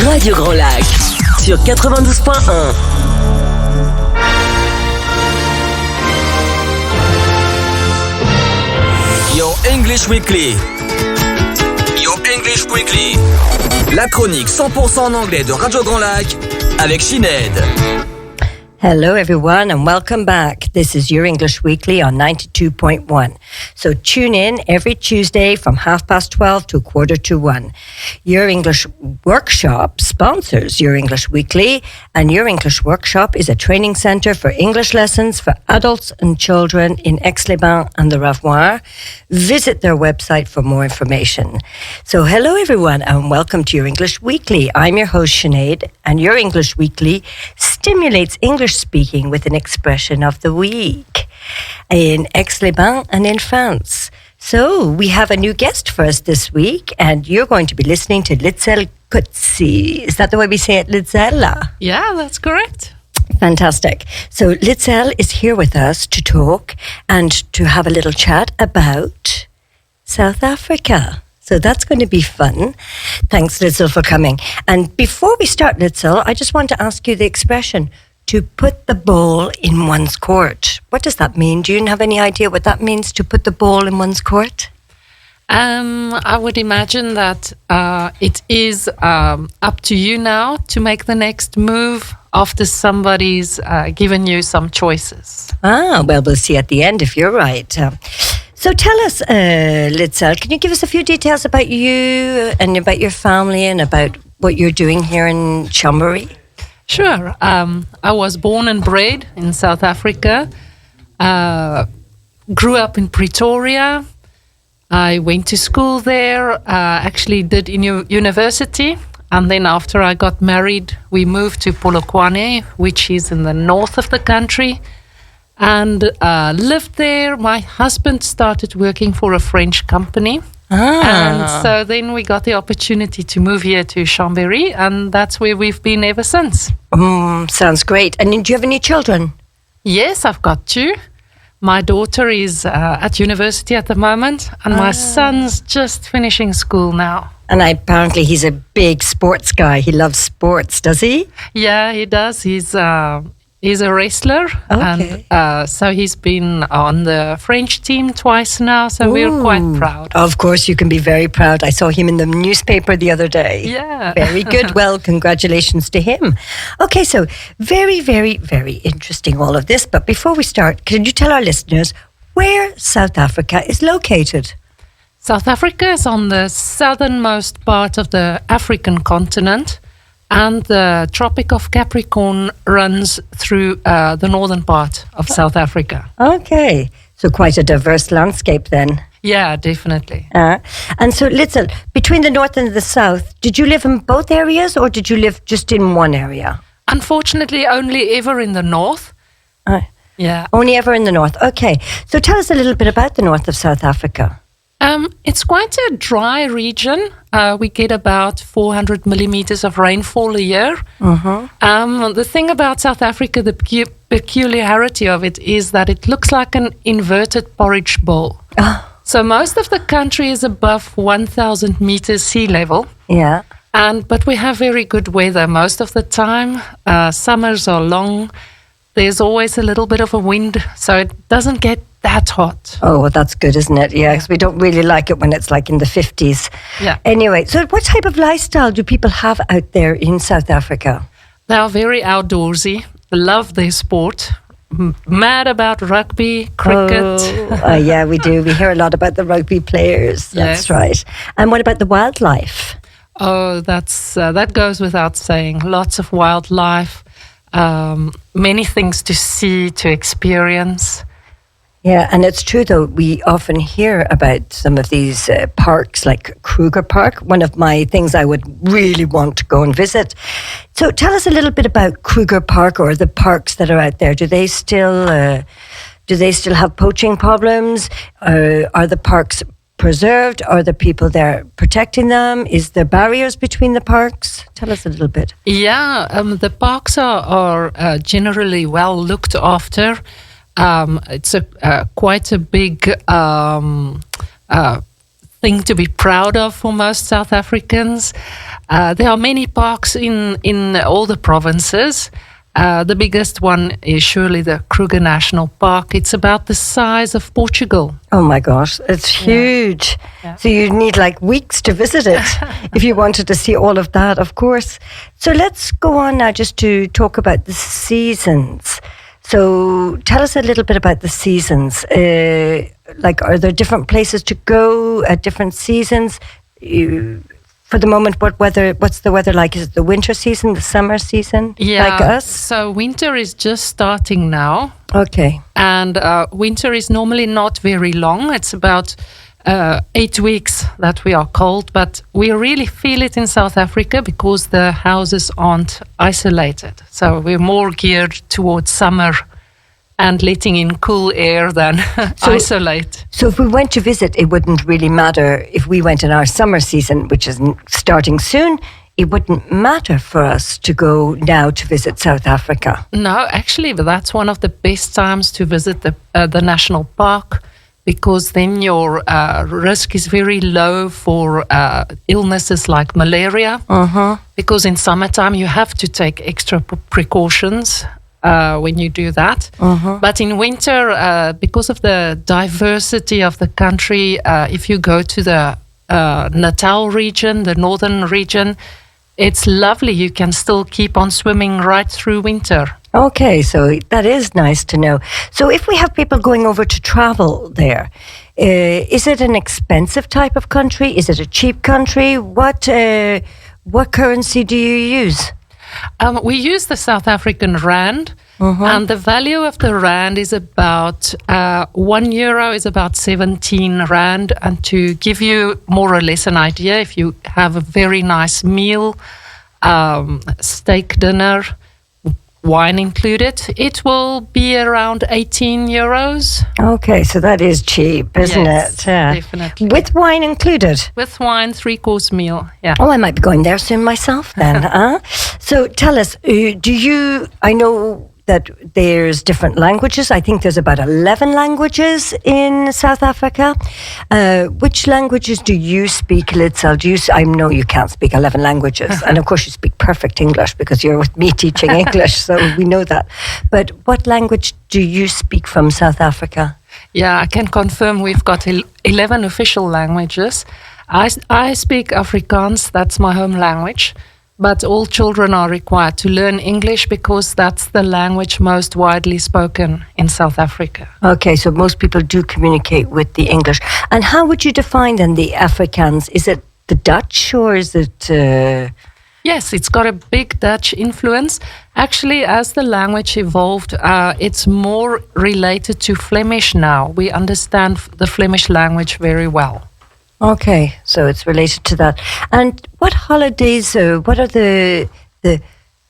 Radio Grand Lac sur 92.1. Your English Weekly. Your English Weekly. La chronique 100% en anglais de Radio Grand Lac avec Sinead. Hello everyone and welcome back. This is Your English Weekly on 92.1. So tune in every Tuesday from 12:30 to 1:45. Your English Workshop sponsors Your English Weekly, and Your English Workshop is a training centre for English lessons for adults and children in aix-les-bains and the Ravoir. Visit their website for more information. So hello everyone and welcome to Your English Weekly. I'm your host Sinead, and Your English Weekly stimulates English speaking with an expression of the week in aix-les-bains and in France. So we have a new guest for us this week, and you're going to be listening to Litzel Kutsi. Is that the way we say it, Litzel? Yeah, that's correct. Fantastic. So Litzel is here with us to talk and to have a little chat about South Africa. So that's going to be fun. Thanks, Litzel, for coming. And before we start, Litzel, I just want to ask you the expression, to put the ball in one's court. What does that mean? Do you have any idea what that means, to put the ball in one's court? I would imagine that it is up to you now to make the next move after somebody's given you some choices. Well, we'll see at the end if you're right. So tell us, Litzel, can you give us a few details about you and about your family and about what you're doing here in Chambéry? Sure. I was born and bred in South Africa, grew up in Pretoria. I went to school there, actually did in university. And then after I got married, we moved to Polokwane, which is in the north of the country, and lived there. My husband started working for a French company. And so then we got the opportunity to move here to Chambéry, and that's where we've been ever since. Sounds great. And do you have any children? Yes, I've got two. My daughter is at university at the moment, and my son's just finishing school now. And apparently he's a big sports guy. He loves sports, does he? Yeah, he does. He's a wrestler, okay. And so he's been on the French team twice now, so we're quite proud. Of course, you can be very proud. I saw him in the newspaper the other day. Yeah. Very good. Well, congratulations to him. Okay, so very, very, very interesting, all of this. But before we start, can you tell our listeners where South Africa is located? South Africa is on the southernmost part of the African continent, and the Tropic of Capricorn runs through the northern part of South Africa. Okay, so quite a diverse landscape then. Yeah, definitely. And so, Litzel, between the north and the south, did you live in both areas or did you live just in one area? Unfortunately, only ever in the north. Yeah. Only ever in the north. Okay, so tell us a little bit about the north of South Africa. It's quite a dry region. We get about 400 millimeters of rainfall a year. Mm-hmm. The thing about South Africa, the peculiarity of it is that it looks like an inverted porridge bowl. So most of the country is above 1,000 meters sea level. Yeah. But we have very good weather most of the time. Summers are long. There's always a little bit of a wind, so it doesn't get that hot. Oh, well, that's good, isn't it? Yeah, because we don't really like it when it's like in the 50s. Yeah. Anyway, so what type of lifestyle do people have out there in South Africa? They are very outdoorsy, love their sport, mad about rugby, cricket. Yeah, we do. We hear a lot about the rugby players. That's Yes. right. And what about the wildlife? Oh, that goes without saying. Lots of wildlife, many things to see, to experience. Yeah, and it's true, though, we often hear about some of these parks, like Kruger Park, one of my things I would really want to go and visit. So tell us a little bit about Kruger Park or the parks that are out there. Do they still have poaching problems? Are the parks preserved? Are the people there protecting them? Is there barriers between the parks? Tell us a little bit. Yeah, the parks are generally well looked after. It's quite a big thing to be proud of for most South Africans. There are many parks in all the provinces. The biggest one is surely the Kruger National Park. It's about the size of Portugal. Oh my gosh, it's huge. Yeah. So you need like weeks to visit it if you wanted to see all of that, of course. So let's go on now just to talk about the seasons. So tell us a little bit about the seasons. Like, are there different places to go at different seasons? For the moment, what's the weather like? Is it the winter season, the summer season, like us? So winter is just starting now. Okay. And winter is normally not very long. It's about 8 weeks that we are cold, but we really feel it in South Africa because the houses aren't isolated. So we're more geared towards summer and letting in cool air than isolate. So if we went to visit, it wouldn't really matter if we went in our summer season, which is starting soon. It wouldn't matter for us to go now to visit South Africa. No, actually, that's one of the best times to visit the national park, because then your risk is very low for illnesses like malaria. Because in summertime you have to take extra precautions when you do that. But in winter, because of the diversity of the country, if you go to the Natal region, the northern region, it's lovely. You can still keep on swimming right through winter. Okay, so that is nice to know. So if we have people going over to travel there, is it an expensive type of country? Is it a cheap country? What currency do you use? We use the South African rand, and the value of the rand is about €1 is about 17 rand. And to give you more or less an idea, if you have a very nice meal, steak dinner, wine included, it will be around €18. Okay, so that is cheap, isn't it? Yeah. Definitely. With wine included? With wine, 3-course meal, yeah. Oh, I might be going there soon myself then. So tell us, I know that there's different languages. I think there's about 11 languages in South Africa. Which languages do you speak, Lidsel? I know you can't speak 11 languages. And of course you speak perfect English because you're with me teaching English, so we know that. But what language do you speak from South Africa? Yeah, I can confirm we've got 11 official languages. I speak Afrikaans, that's my home language. But all children are required to learn English because that's the language most widely spoken in South Africa. Okay, so most people do communicate with the English. And how would you define then the Afrikaans? Is it the Dutch or is it... Yes, it's got a big Dutch influence. Actually, as the language evolved, it's more related to Flemish now. We understand the Flemish language very well. Okay, so it's related to that. And what holidays, what are the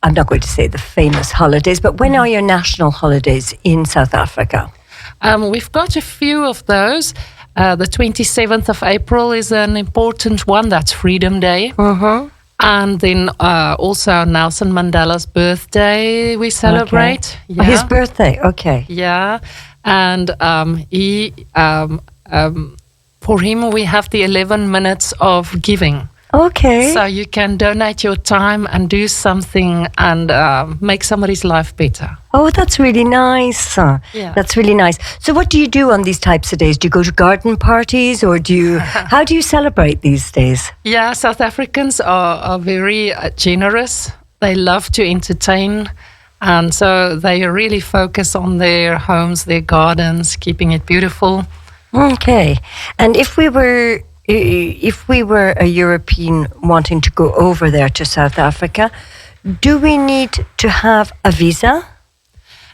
I'm not going to say the famous holidays, but when are your national holidays in South Africa? We've got a few of those. The 27th of April is an important one. That's Freedom Day. And then also Nelson Mandela's birthday we celebrate. Okay. Yeah. His birthday, okay. Yeah, and for him, we have the 11 minutes of giving. Okay. So you can donate your time and do something and make somebody's life better. Oh, that's really nice. Yeah. That's really nice. So what do you do on these types of days? Do you go to garden parties or how do you celebrate these days? Yeah, South Africans are very generous. They love to entertain. And so they really focus on their homes, their gardens, keeping it beautiful. Okay. And if we were a European wanting to go over there to South Africa, do we need to have a visa?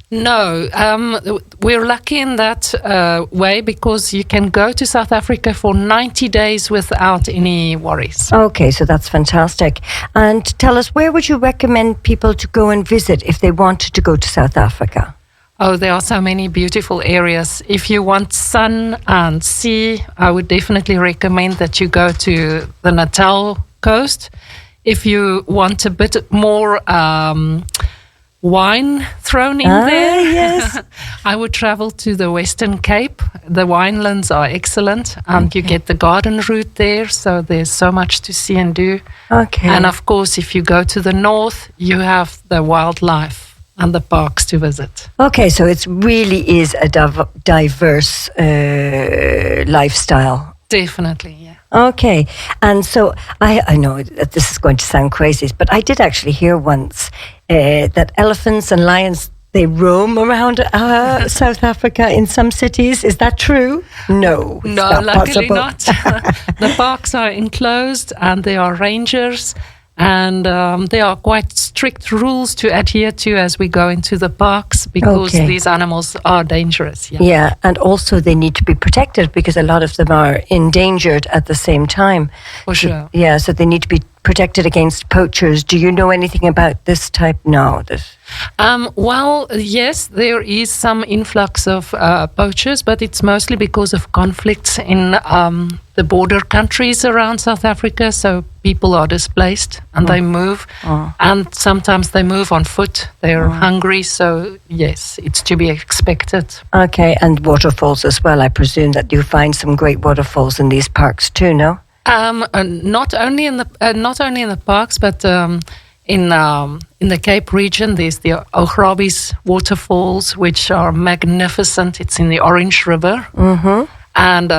No, we're lucky in that way because you can go to South Africa for 90 days without any worries. Okay, so that's fantastic. And tell us, where would you recommend people to go and visit if they wanted to go to South Africa? Oh, there are so many beautiful areas. If you want sun and sea, I would definitely recommend that you go to the Natal coast. If you want a bit more wine thrown in there. Yes. I would travel to the Western Cape. The winelands are excellent. You get the garden route there, so there's so much to see and do. Okay. And of course, if you go to the north, you have the wildlife and the parks to visit. Okay, so it really is a diverse lifestyle. Definitely, yeah. Okay, and so I know that this is going to sound crazy, but I did actually hear once that elephants and lions, they roam around South Africa in some cities. Is that true? No, it's not luckily possible. not. The parks are enclosed and there are rangers, and there are quite strict rules to adhere to as we go into the parks, because these animals are dangerous. Yeah, and also they need to be protected because a lot of them are endangered at the same time. For sure. Yeah, so they need to be protected against poachers. Do you know anything about this type? No. Well, yes, there is some influx of poachers, but it's mostly because of conflicts in the border countries around South Africa. So people are displaced and they move, and sometimes they move on foot. They're hungry, so yes, it's to be expected. Okay, and waterfalls as well. I presume that you find some great waterfalls in these parks too, no? Not only in the parks, but in the Cape region, there's the Ograbies waterfalls, which are magnificent. It's in the Orange River. Mm-hmm. And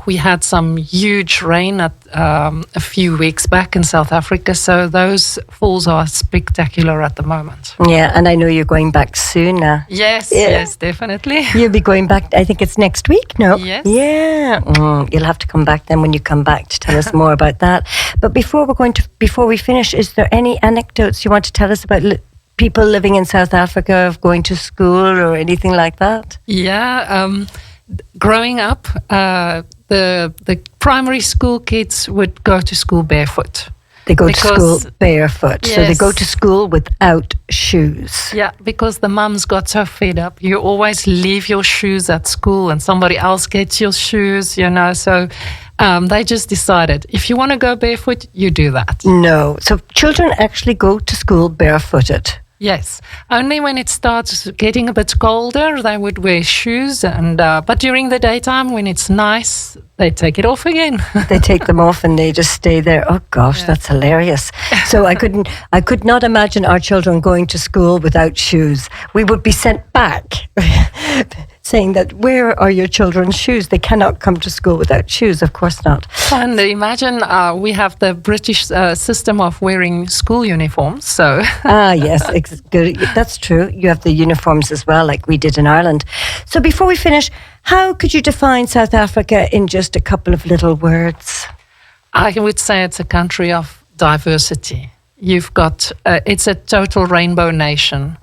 we had some huge rain a few weeks back in South Africa, so those falls are spectacular at the moment. Yeah, and I know you're going back soon now. Yes, definitely. You'll be going back, I think it's next week, no? Yes. Yeah. You'll have to come back then when you come back to tell us more about that. But before we finish, is there any anecdotes you want to tell us about people living in South Africa, going to school or anything like that? Yeah, growing up, the primary school kids would go to school barefoot. They go to school barefoot, yes. So they go to school without shoes. Yeah, because the mums got so fed up. You always leave your shoes at school and somebody else gets your shoes, so they just decided, if you want to go barefoot, you do that. No, so children actually go to school barefooted. Yes, only when it starts getting a bit colder, they would wear shoes, but during the daytime, when it's nice, they take it off again. They take them off and they just stay there. Oh gosh, that's hilarious. So I could not imagine our children going to school without shoes. We would be sent back saying that, where are your children's shoes? They cannot come to school without shoes. Of course not. And imagine we have the British system of wearing school uniforms. So yes, good. That's true. You have the uniforms as well, like we did in Ireland. So before we finish, how could you define South Africa in just a couple of little words? I would say it's a country of diversity. You've got, it's a total rainbow nation.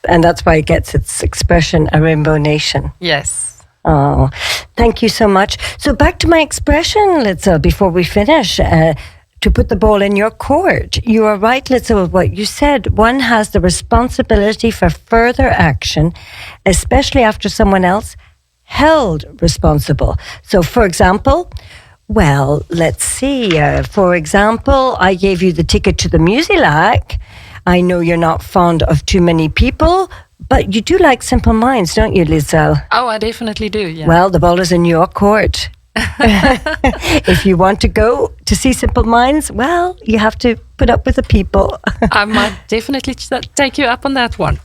And that's why it gets its expression, a rainbow nation. Yes. Oh, thank you so much. So back to my expression, Litzel, before we finish, to put the ball in your court. You are right, Litzel, with what you said. One has the responsibility for further action, especially after someone else held responsible. So, for example, well, let's see. For example, I gave you the ticket to the Musilac. I know you're not fond of too many people, but you do like Simple Minds, don't you, Litzel? Oh, I definitely do, yeah. Well, the ball is in your court. If you want to go to see Simple Minds, well, you have to put up with the people. I might definitely take you up on that one.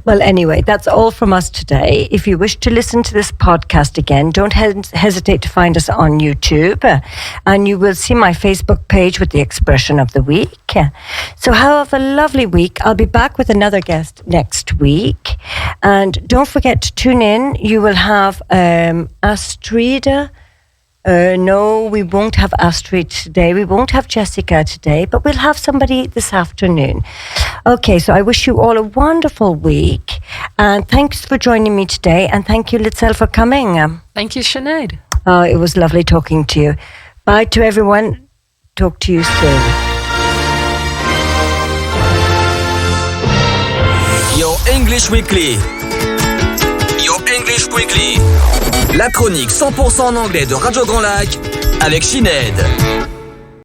Well, anyway, that's all from us today. If you wish to listen to this podcast again, don't hesitate to find us on YouTube. And you will see my Facebook page with the expression of the week. So have a lovely week. I'll be back with another guest next week. And don't forget to tune in. You will have Astrida. No, we won't have Astrid today. We won't have Jessica today, but we'll have somebody this afternoon. Okay, so I wish you all a wonderful week. And thanks for joining me today. And thank you, Litzel, for coming. Thank you, Sinead. It was lovely talking to you. Bye to everyone. Talk to you soon. Your English Weekly. Your English Weekly. La chronique 100% en anglais de Radio Grand Lac avec Sinead.